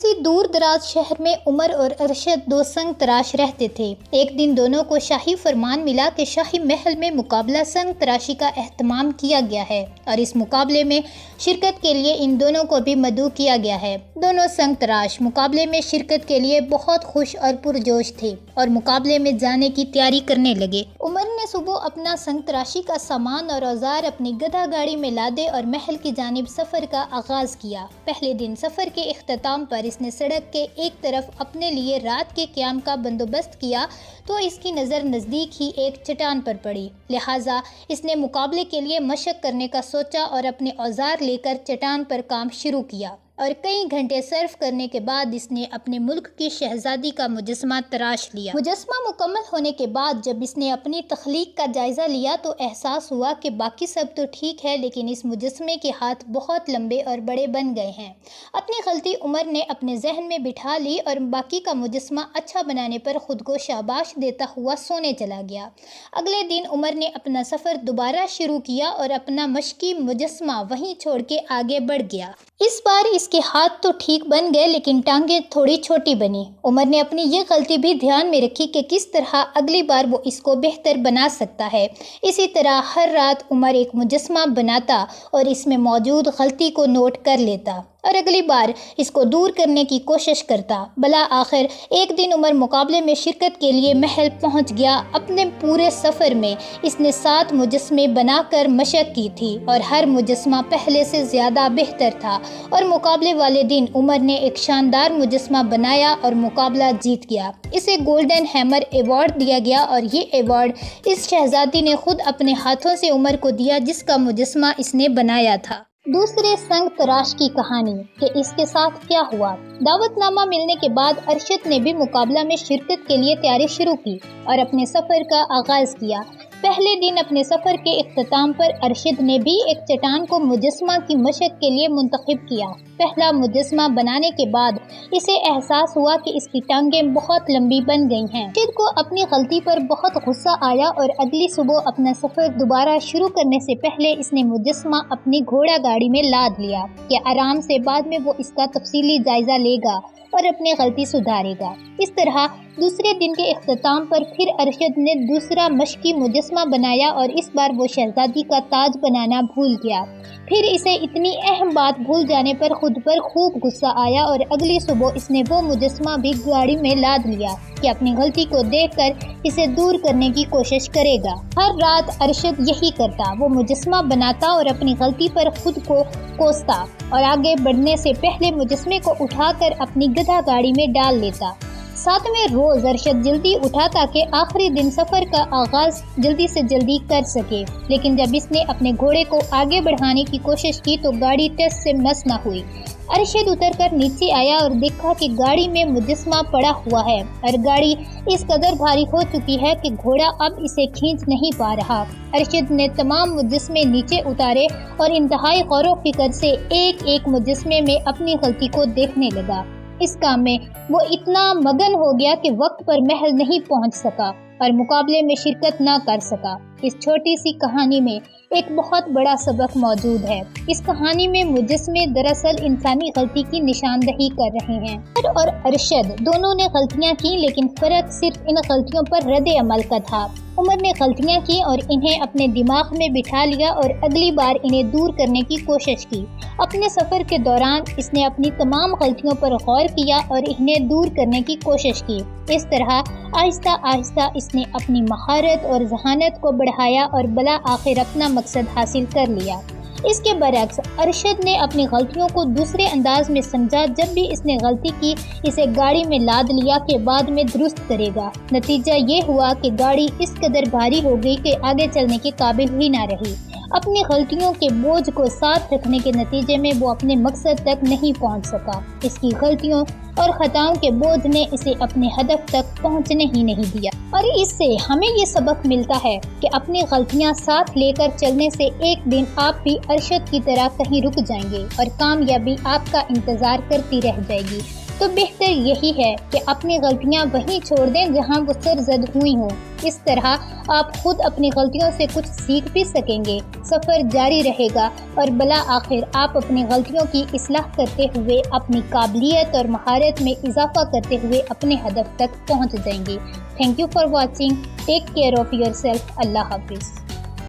کسی دور دراز شہر میں عمر اور ارشد دو سنگ تراش رہتے تھے۔ ایک دن دونوں کو شاہی فرمان ملا کہ شاہی محل میں مقابلہ سنگ تراشی کا اہتمام کیا گیا ہے اور اس مقابلے میں شرکت کے لیے ان دونوں کو بھی مدعو کیا گیا ہے۔ دونوں سنگ تراش مقابلے میں شرکت کے لیے بہت خوش اور پرجوش تھے اور مقابلے میں جانے کی تیاری کرنے لگے۔ عمر نے صبح اپنا سنگ تراشی کا سامان اور اوزار اپنی گدھا گاڑی میں لادے اور محل کی جانب سفر کا آغاز کیا۔ پہلے دن سفر کے اختتام پر اس نے سڑک کے ایک طرف اپنے لیے رات کے قیام کا بندوبست کیا تو اس کی نظر نزدیک ہی ایک چٹان پر پڑی، لہٰذا اس نے مقابلے کے لیے مشق کرنے کا سوچا اور اپنے اوزار لے کر چٹان پر کام شروع کیا اور کئی گھنٹے صرف کرنے کے بعد اس نے اپنے ملک کی شہزادی کا مجسمہ تراش لیا۔ مجسمہ مکمل ہونے کے بعد جب اس نے اپنی تخلیق کا جائزہ لیا تو احساس ہوا کہ باقی سب تو ٹھیک ہے لیکن اس مجسمے کے ہاتھ بہت لمبے اور بڑے بن گئے ہیں۔ اپنی غلطی عمر نے اپنے ذہن میں بٹھا لی اور باقی کا مجسمہ اچھا بنانے پر خود کو شاباش دیتا ہوا سونے چلا گیا۔ اگلے دن عمر نے اپنا سفر دوبارہ شروع کیا اور اپنا مشقی مجسمہ وہیں چھوڑ کے آگے بڑھ گیا۔ اس بار اس کے ہاتھ تو ٹھیک بن گئے لیکن ٹانگیں تھوڑی چھوٹی بنی۔ عمر نے اپنی یہ غلطی بھی دھیان میں رکھی کہ کس طرح اگلی بار وہ اس کو بہتر بنا سکتا ہے۔ اسی طرح ہر رات عمر ایک مجسمہ بناتا اور اس میں موجود غلطی کو نوٹ کر لیتا اور اگلی بار اس کو دور کرنے کی کوشش کرتا۔ بالآخر ایک دن عمر مقابلے میں شرکت کے لیے محل پہنچ گیا۔ اپنے پورے سفر میں اس نے 7 مجسمے بنا کر مشق کی تھی اور ہر مجسمہ پہلے سے زیادہ بہتر تھا اور مقابلے والے دن عمر نے ایک شاندار مجسمہ بنایا اور مقابلہ جیت گیا۔ اسے گولڈن ہیمر ایوارڈ دیا گیا اور یہ ایوارڈ اس شہزادی نے خود اپنے ہاتھوں سے عمر کو دیا جس کا مجسمہ اس نے بنایا تھا۔ دوسرے سنگ تراش کی کہانی کہ اس کے ساتھ کیا ہوا۔ دعوت نامہ ملنے کے بعد ارشد نے بھی مقابلہ میں شرکت کے لیے تیاری شروع کی اور اپنے سفر کا آغاز کیا۔ پہلے دن اپنے سفر کے اختتام پر ارشد نے بھی ایک چٹان کو مجسمہ کی مشق کے لیے منتخب کیا۔ پہلا مجسمہ بنانے کے بعد اسے احساس ہوا کہ اس کی ٹانگیں بہت لمبی بن گئی ہیں۔ ارشد کو اپنی غلطی پر بہت غصہ آیا اور اگلی صبح اپنا سفر دوبارہ شروع کرنے سے پہلے اس نے مجسمہ اپنی گھوڑا گاڑی میں لاد لیا کہ آرام سے بعد میں وہ اس کا تفصیلی جائزہ لے گا اور اپنی غلطی سدھارے گا۔ اس طرح دوسرے دن کے اختتام پر پھر ارشد نے دوسرا مشقی مجسمہ بنایا اور اس بار وہ شہزادی کا تاج بنانا بھول گیا۔ پھر اسے اتنی اہم بات بھول جانے پر خود پر خوب غصہ آیا اور اگلی صبح اس نے وہ مجسمہ بھی گاڑی میں لاد لیا کہ اپنی غلطی کو دیکھ کر اسے دور کرنے کی کوشش کرے گا۔ ہر رات ارشد یہی کرتا، وہ مجسمہ بناتا اور اپنی غلطی پر خود کو کوستا اور آگے بڑھنے سے پہلے مجسمے کو اٹھا کر اپنی گدھا گاڑی میں ڈال لیتا۔ 7ویں روز ارشد جلدی اٹھا تاکہ آخری دن سفر کا آغاز جلدی سے جلدی کر سکے، لیکن جب اس نے اپنے گھوڑے کو آگے بڑھانے کی کوشش کی تو گاڑی ٹس سے مس نہ ہوئی۔ ارشد اتر کر نیچے آیا اور دیکھا کہ گاڑی میں مجسمہ پڑا ہوا ہے اور گاڑی اس قدر بھاری ہو چکی ہے کہ گھوڑا اب اسے کھینچ نہیں پا رہا۔ ارشد نے تمام مجسمے نیچے اتارے اور انتہائی غور و فکر سے ایک ایک مجسمے میں اپنی غلطی کو دیکھنے لگا۔ اس کام میں وہ اتنا مگن ہو گیا کہ وقت پر محل نہیں پہنچ سکا اور مقابلے میں شرکت نہ کر سکا۔ اس چھوٹی سی کہانی میں ایک بہت بڑا سبق موجود ہے۔ اس کہانی میں مجسمے دراصل انسانی غلطی کی نشاندہی کر رہے ہیں۔ عمر اور ارشد دونوں نے غلطیاں کی لیکن فرق صرف ان غلطیوں پر رد عمل کا تھا۔ عمر نے غلطیاں کی اور انہیں اپنے دماغ میں بٹھا لیا اور اگلی بار انہیں دور کرنے کی کوشش کی۔ اپنے سفر کے دوران اس نے اپنی تمام غلطیوں پر غور کیا اور انہیں دور کرنے کی کوشش کی۔ اس طرح آہستہ آہستہ اس نے اپنی مہارت اور ذہانت کو بڑھایا اور بالآخر اپنا مقصد حاصل کر لیا۔ اس کے برعکس ارشد نے اپنی غلطیوں کو دوسرے انداز میں سمجھا۔ جب بھی اس نے غلطی کی اسے گاڑی میں لاد لیا کہ بعد میں درست کرے گا۔ نتیجہ یہ ہوا کہ گاڑی اس قدر بھاری ہو گئی کہ آگے چلنے کے قابل ہی نہ رہی۔ اپنی غلطیوں کے بوجھ کو ساتھ رکھنے کے نتیجے میں وہ اپنے مقصد تک نہیں پہنچ سکا۔ اس کی غلطیوں اور خطاؤں کے بوجھ نے اسے اپنے ہدف تک پہنچنے ہی نہیں دیا۔ اور اس سے ہمیں یہ سبق ملتا ہے کہ اپنی غلطیاں ساتھ لے کر چلنے سے ایک دن آپ بھی ارشد کی طرح کہیں رک جائیں گے اور کامیابی آپ کا انتظار کرتی رہ جائے گی۔ تو بہتر یہی ہے کہ اپنی غلطیاں وہیں چھوڑ دیں جہاں وہ سرزد ہوئی ہوں اس طرح آپ خود اپنی غلطیوں سے کچھ سیکھ بھی سکیں گے۔ سفر جاری رہے گا اور بالآخر آپ اپنی غلطیوں کی اصلاح کرتے ہوئے اپنی قابلیت اور مہارت میں اضافہ کرتے ہوئے اپنے ہدف تک پہنچ جائیں گے۔ Thank you for watching. Take care of yourself. اللہ حافظ۔